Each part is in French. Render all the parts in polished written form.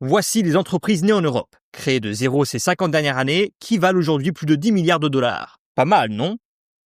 Voici les entreprises nées en Europe, créées de zéro ces 50 dernières années, qui valent aujourd'hui plus de 10 milliards de dollars. Pas mal, non?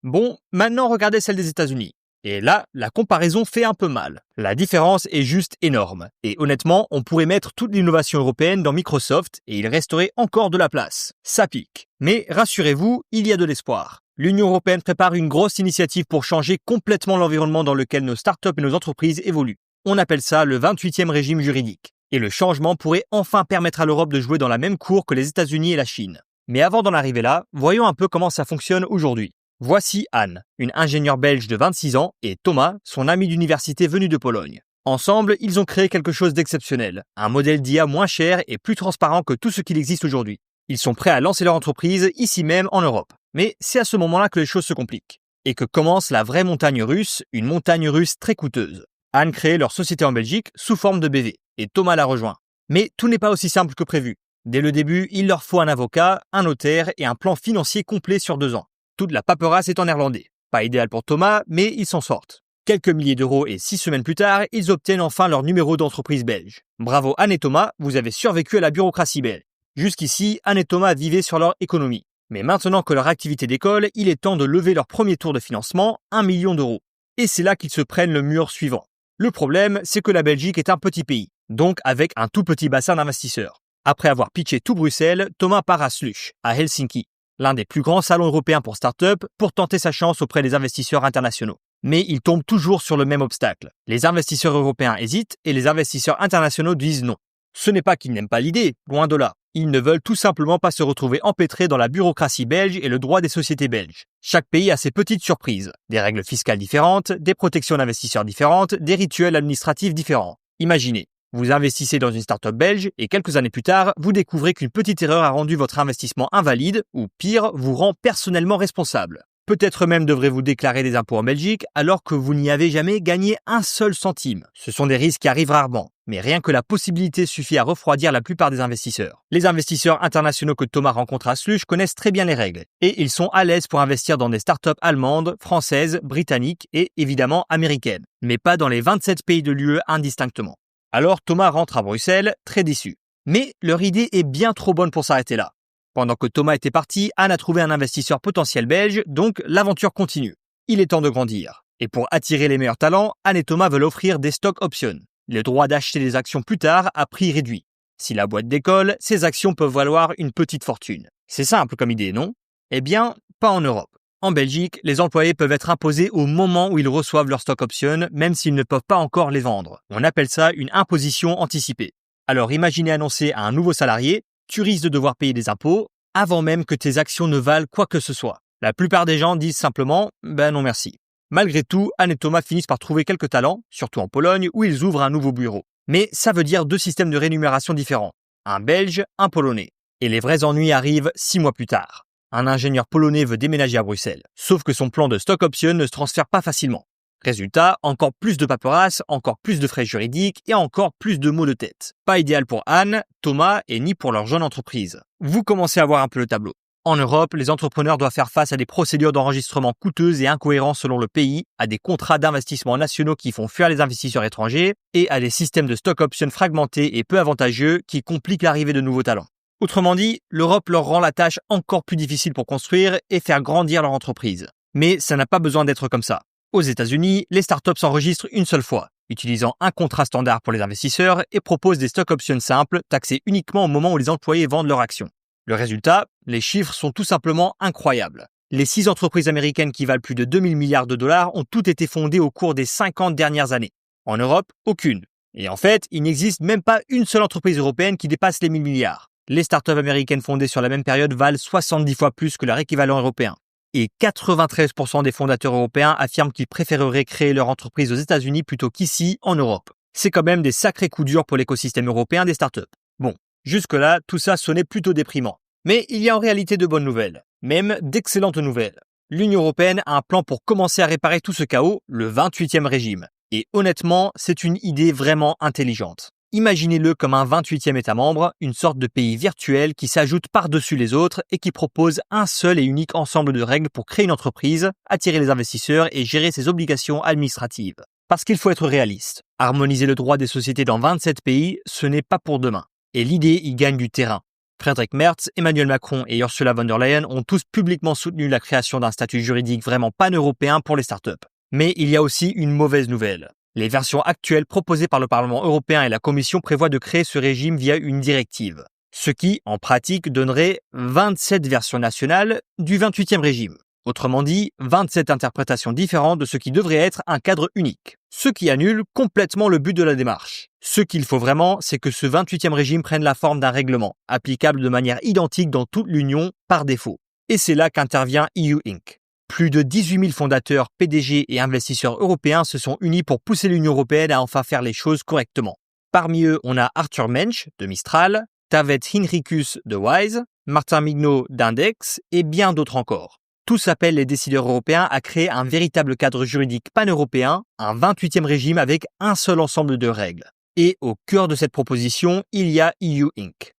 Bon, maintenant regardez celle des États-Unis. Et là, la comparaison fait un peu mal. La différence est juste énorme. Et honnêtement, on pourrait mettre toute l'innovation européenne dans Microsoft et il resterait encore de la place. Ça pique. Mais rassurez-vous, il y a de l'espoir. L'Union européenne prépare une grosse initiative pour changer complètement l'environnement dans lequel nos startups et nos entreprises évoluent. On appelle ça le 28e régime juridique. Et le changement pourrait enfin permettre à l'Europe de jouer dans la même cour que les États-Unis et la Chine. Mais avant d'en arriver là, voyons un peu comment ça fonctionne aujourd'hui. Voici Anne, une ingénieure belge de 26 ans, et Thomas, son ami d'université venu de Pologne. Ensemble, ils ont créé quelque chose d'exceptionnel, un modèle d'IA moins cher et plus transparent que tout ce qu'il existe aujourd'hui. Ils sont prêts à lancer leur entreprise ici même en Europe. Mais c'est à ce moment-là que les choses se compliquent. Et que commence la vraie montagne russe, une montagne russe très coûteuse. Anne crée leur société en Belgique sous forme de BV, et Thomas la rejoint. Mais tout n'est pas aussi simple que prévu. Dès le début, il leur faut un avocat, un notaire et un plan financier complet sur 2 ans. Toute la paperasse est en néerlandais. Pas idéal pour Thomas, mais ils s'en sortent. Quelques milliers d'euros et 6 semaines plus tard, ils obtiennent enfin leur numéro d'entreprise belge. Bravo Anne et Thomas, vous avez survécu à la bureaucratie belge. Jusqu'ici, Anne et Thomas vivaient sur leur économie. Mais maintenant que leur activité décolle, il est temps de lever leur premier tour de financement, 1 million d'euros. Et c'est là qu'ils se prennent le mur suivant. Le problème, c'est que la Belgique est un petit pays, donc avec un tout petit bassin d'investisseurs. Après avoir pitché tout Bruxelles, Thomas part à Slush, à Helsinki, l'un des plus grands salons européens pour start-up, pour tenter sa chance auprès des investisseurs internationaux. Mais il tombe toujours sur le même obstacle. Les investisseurs européens hésitent et les investisseurs internationaux disent non. Ce n'est pas qu'ils n'aiment pas l'idée, loin de là. Ils ne veulent tout simplement pas se retrouver empêtrés dans la bureaucratie belge et le droit des sociétés belges. Chaque pays a ses petites surprises. Des règles fiscales différentes, des protections d'investisseurs différentes, des rituels administratifs différents. Imaginez, vous investissez dans une start-up belge et quelques années plus tard, vous découvrez qu'une petite erreur a rendu votre investissement invalide ou pire, vous rend personnellement responsable. Peut-être même devrez-vous déclarer des impôts en Belgique alors que vous n'y avez jamais gagné un seul centime. Ce sont des risques qui arrivent rarement, mais rien que la possibilité suffit à refroidir la plupart des investisseurs. Les investisseurs internationaux que Thomas rencontre à Slush connaissent très bien les règles et ils sont à l'aise pour investir dans des startups allemandes, françaises, britanniques et évidemment américaines, mais pas dans les 27 pays de l'UE indistinctement. Alors Thomas rentre à Bruxelles, très déçu. Mais leur idée est bien trop bonne pour s'arrêter là. Pendant que Thomas était parti, Anne a trouvé un investisseur potentiel belge, donc l'aventure continue. Il est temps de grandir. Et pour attirer les meilleurs talents, Anne et Thomas veulent offrir des stock options, le droit d'acheter des actions plus tard à prix réduit. Si la boîte décolle, ces actions peuvent valoir une petite fortune. C'est simple comme idée, non? Eh bien, pas en Europe. En Belgique, les employés peuvent être imposés au moment où ils reçoivent leur stock option, même s'ils ne peuvent pas encore les vendre. On appelle ça une imposition anticipée. Alors imaginez annoncer à un nouveau salarié: tu risques de devoir payer des impôts avant même que tes actions ne valent quoi que ce soit. La plupart des gens disent simplement « ben non merci ». Malgré tout, Anne et Thomas finissent par trouver quelques talents, surtout en Pologne, où ils ouvrent un nouveau bureau. Mais ça veut dire 2 systèmes de rémunération différents, un belge, un polonais. Et les vrais ennuis arrivent 6 mois plus tard. Un ingénieur polonais veut déménager à Bruxelles, sauf que son plan de stock option ne se transfère pas facilement. Résultat, encore plus de paperasse, encore plus de frais juridiques et encore plus de maux de tête. Pas idéal pour Anne, Thomas et ni pour leur jeune entreprise. Vous commencez à voir un peu le tableau. En Europe, les entrepreneurs doivent faire face à des procédures d'enregistrement coûteuses et incohérentes selon le pays, à des contrats d'investissement nationaux qui font fuir les investisseurs étrangers et à des systèmes de stock options fragmentés et peu avantageux qui compliquent l'arrivée de nouveaux talents. Autrement dit, l'Europe leur rend la tâche encore plus difficile pour construire et faire grandir leur entreprise. Mais ça n'a pas besoin d'être comme ça. Aux États-Unis, les startups s'enregistrent une seule fois, utilisant un contrat standard pour les investisseurs et proposent des stock options simples, taxés uniquement au moment où les employés vendent leurs actions. Le résultat, les chiffres sont tout simplement incroyables. Les 6 entreprises américaines qui valent plus de 2000 milliards de dollars ont toutes été fondées au cours des 50 dernières années. En Europe, aucune. Et en fait, il n'existe même pas une seule entreprise européenne qui dépasse les 1000 milliards. Les startups américaines fondées sur la même période valent 70 fois plus que leur équivalent européen. Et 93% des fondateurs européens affirment qu'ils préféreraient créer leur entreprise aux États-Unis plutôt qu'ici, en Europe. C'est quand même des sacrés coups durs pour l'écosystème européen des startups. Bon, jusque-là, tout ça sonnait plutôt déprimant. Mais il y a en réalité de bonnes nouvelles, même d'excellentes nouvelles. L'Union européenne a un plan pour commencer à réparer tout ce chaos, le 28e régime. Et honnêtement, c'est une idée vraiment intelligente. Imaginez-le comme un 28e État membre, une sorte de pays virtuel qui s'ajoute par-dessus les autres et qui propose un seul et unique ensemble de règles pour créer une entreprise, attirer les investisseurs et gérer ses obligations administratives. Parce qu'il faut être réaliste. Harmoniser le droit des sociétés dans 27 pays, ce n'est pas pour demain. Et l'idée y gagne du terrain. Friedrich Merz, Emmanuel Macron et Ursula von der Leyen ont tous publiquement soutenu la création d'un statut juridique vraiment pan-européen pour les startups. Mais il y a aussi une mauvaise nouvelle. Les versions actuelles proposées par le Parlement européen et la Commission prévoient de créer ce régime via une directive. Ce qui, en pratique, donnerait 27 versions nationales du 28e régime. Autrement dit, 27 interprétations différentes de ce qui devrait être un cadre unique. Ce qui annule complètement le but de la démarche. Ce qu'il faut vraiment, c'est que ce 28e régime prenne la forme d'un règlement, applicable de manière identique dans toute l'Union, par défaut. Et c'est là qu'intervient EU Inc. Plus de 18 000 fondateurs, PDG et investisseurs européens se sont unis pour pousser l'Union européenne à enfin faire les choses correctement. Parmi eux, on a Arthur Mensch de Mistral, Tavet Hinrichus de Wise, Martin Mignot d'Index et bien d'autres encore. Tous appellent les décideurs européens à créer un véritable cadre juridique pan-européen, un 28e régime avec un seul ensemble de règles. Et au cœur de cette proposition, il y a EU Inc.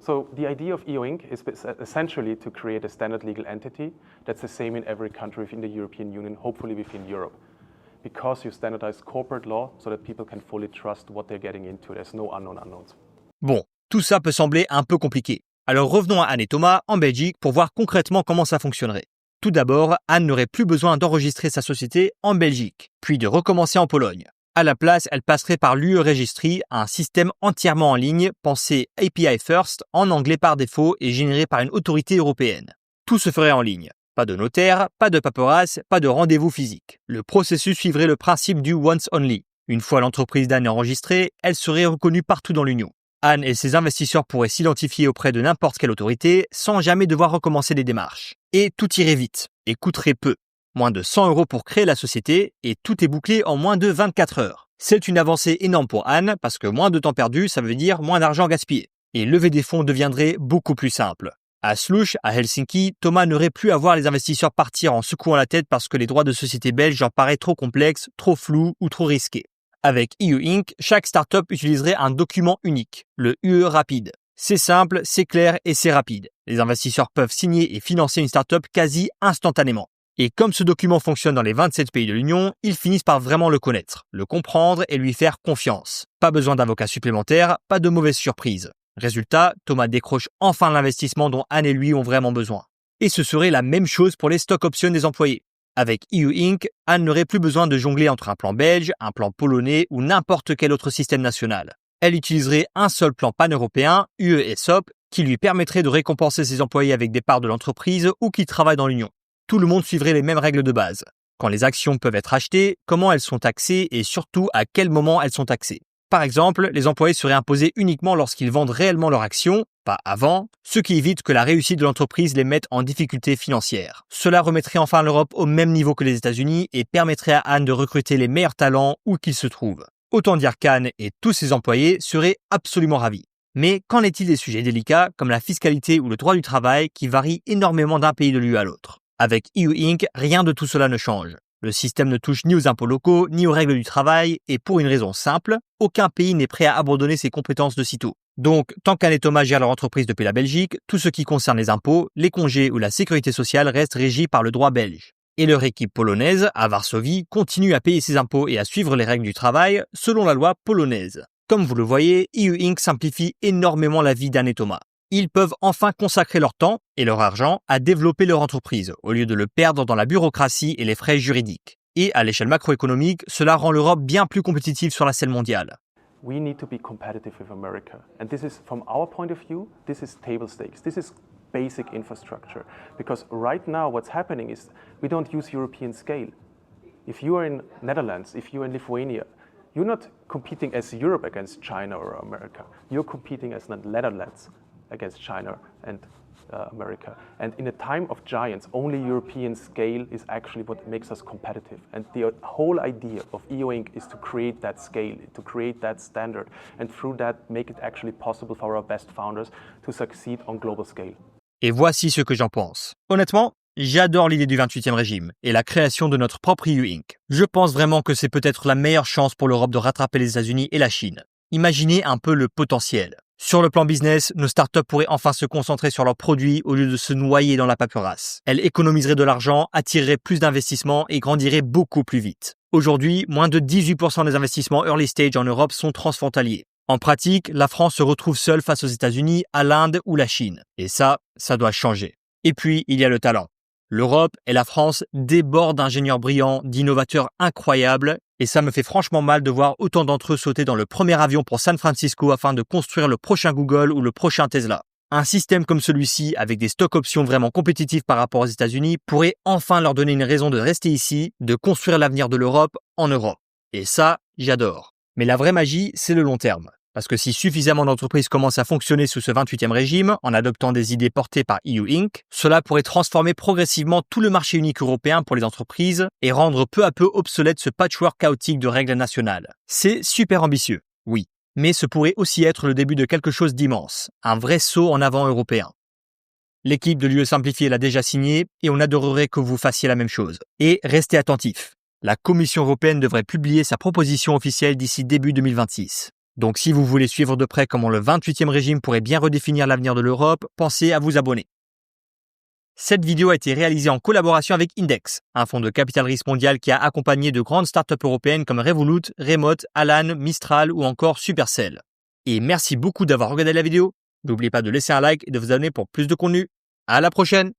So the idea of EU Inc. is essentially to create a standard legal entity that's the same in every country within the European Union, hopefully within Europe. Because you standardize corporate law so that people can fully trust what they're getting into. There's no unknown unknowns. Bon, tout ça peut sembler un peu compliqué. Alors revenons à Anne et Thomas en Belgique pour voir concrètement comment ça fonctionnerait. Tout d'abord, Anne n'aurait plus besoin d'enregistrer sa société en Belgique, puis de recommencer en Pologne. À la place, elle passerait par l'UE Registry, un système entièrement en ligne, pensé API First, en anglais par défaut et généré par une autorité européenne. Tout se ferait en ligne. Pas de notaire, pas de paperasse, pas de rendez-vous physique. Le processus suivrait le principe du once only. Une fois l'entreprise d'Anne enregistrée, elle serait reconnue partout dans l'Union. Anne et ses investisseurs pourraient s'identifier auprès de n'importe quelle autorité sans jamais devoir recommencer les démarches. Et tout irait vite et coûterait peu. Moins de 100 € pour créer la société et tout est bouclé en moins de 24 heures. C'est une avancée énorme pour Anne parce que moins de temps perdu, ça veut dire moins d'argent gaspillé. Et lever des fonds deviendrait beaucoup plus simple. À Slush, à Helsinki, Thomas n'aurait plus à voir les investisseurs partir en secouant la tête parce que les droits de société belges leur paraissent trop complexes, trop flous ou trop risqués. Avec EU Inc., chaque startup utiliserait un document unique, le UE Rapide. C'est simple, c'est clair et c'est rapide. Les investisseurs peuvent signer et financer une startup quasi instantanément. Et comme ce document fonctionne dans les 27 pays de l'Union, ils finissent par vraiment le connaître, le comprendre et lui faire confiance. Pas besoin d'avocats supplémentaires, pas de mauvaises surprises. Résultat, Thomas décroche enfin l'investissement dont Anne et lui ont vraiment besoin. Et ce serait la même chose pour les stock options des employés. Avec EU Inc., Anne n'aurait plus besoin de jongler entre un plan belge, un plan polonais ou n'importe quel autre système national. Elle utiliserait un seul plan pan-européen, UE ESOP, qui lui permettrait de récompenser ses employés avec des parts de l'entreprise ou qui travaillent dans l'Union. Tout le monde suivrait les mêmes règles de base. Quand les actions peuvent être achetées, comment elles sont taxées et surtout à quel moment elles sont taxées. Par exemple, les employés seraient imposés uniquement lorsqu'ils vendent réellement leurs actions, pas avant, ce qui évite que la réussite de l'entreprise les mette en difficulté financière. Cela remettrait enfin l'Europe au même niveau que les États-Unis et permettrait à Anne de recruter les meilleurs talents où qu'ils se trouvent. Autant dire qu'Anne et tous ses employés seraient absolument ravis. Mais qu'en est-il des sujets délicats comme la fiscalité ou le droit du travail qui varient énormément d'un pays de l'UE à l'autre? Avec EU Inc., rien de tout cela ne change. Le système ne touche ni aux impôts locaux, ni aux règles du travail, et pour une raison simple, aucun pays n'est prêt à abandonner ses compétences de sitôt. Donc, tant qu'Anne et Thomas gèrent leur entreprise depuis la Belgique, tout ce qui concerne les impôts, les congés ou la sécurité sociale reste régi par le droit belge. Et leur équipe polonaise, à Varsovie, continue à payer ses impôts et à suivre les règles du travail selon la loi polonaise. Comme vous le voyez, EU Inc. simplifie énormément la vie d'Anne et Thomas. Ils peuvent enfin consacrer leur temps et leur argent à développer leur entreprise, au lieu de le perdre dans la bureaucratie et les frais juridiques. Et à l'échelle macroéconomique, cela rend l'Europe bien plus compétitive sur la scène mondiale. We need to be competitive with America. And this is, from our point of view, this is table stakes. This is basic infrastructure. Because right now what's happening is we don't use European scale. If you are in Netherlands, if you are in Lithuania, you're not competing as Europe against China or America. You're competing as Netherlands against China and America. And in a time of giants, only European scale is actually what makes us competitive. And the whole idea of EU Inc. is to create that scale, to create that standard, and through that make it actually possible for our best founders to succeed on global scale. Et voici ce que j'en pense. Honnêtement, j'adore l'idée du 28e régime et la création de notre propre EU Inc. Je pense vraiment que c'est peut-être la meilleure chance pour l'Europe de rattraper les États-Unis et la Chine. Imaginez un peu le potentiel. Sur le plan business, nos startups pourraient enfin se concentrer sur leurs produits au lieu de se noyer dans la paperasse. Elles économiseraient de l'argent, attireraient plus d'investissements et grandiraient beaucoup plus vite. Aujourd'hui, moins de 18% des investissements early stage en Europe sont transfrontaliers. En pratique, la France se retrouve seule face aux États-Unis, à l'Inde ou la Chine. Et ça doit changer. Et puis, il y a le talent. L'Europe et la France débordent d'ingénieurs brillants, d'innovateurs incroyables, et ça me fait franchement mal de voir autant d'entre eux sauter dans le premier avion pour San Francisco afin de construire le prochain Google ou le prochain Tesla. Un système comme celui-ci, avec des stock options vraiment compétitifs par rapport aux États-Unis, pourrait enfin leur donner une raison de rester ici, de construire l'avenir de l'Europe en Europe. Et ça, j'adore. Mais la vraie magie, c'est le long terme. Parce que si suffisamment d'entreprises commencent à fonctionner sous ce 28e régime, en adoptant des idées portées par EU Inc., cela pourrait transformer progressivement tout le marché unique européen pour les entreprises et rendre peu à peu obsolète ce patchwork chaotique de règles nationales. C'est super ambitieux, oui. Mais ce pourrait aussi être le début de quelque chose d'immense, un vrai saut en avant européen. L'équipe de l'UE Simplifié l'a déjà signé et on adorerait que vous fassiez la même chose. Et restez attentifs. La Commission européenne devrait publier sa proposition officielle d'ici début 2026. Donc si vous voulez suivre de près comment le 28e régime pourrait bien redéfinir l'avenir de l'Europe, pensez à vous abonner. Cette vidéo a été réalisée en collaboration avec Index, un fonds de capital risque mondial qui a accompagné de grandes startups européennes comme Revolut, Remote, Alan, Mistral ou encore Supercell. Et merci beaucoup d'avoir regardé la vidéo. N'oubliez pas de laisser un like et de vous abonner pour plus de contenu. À la prochaine!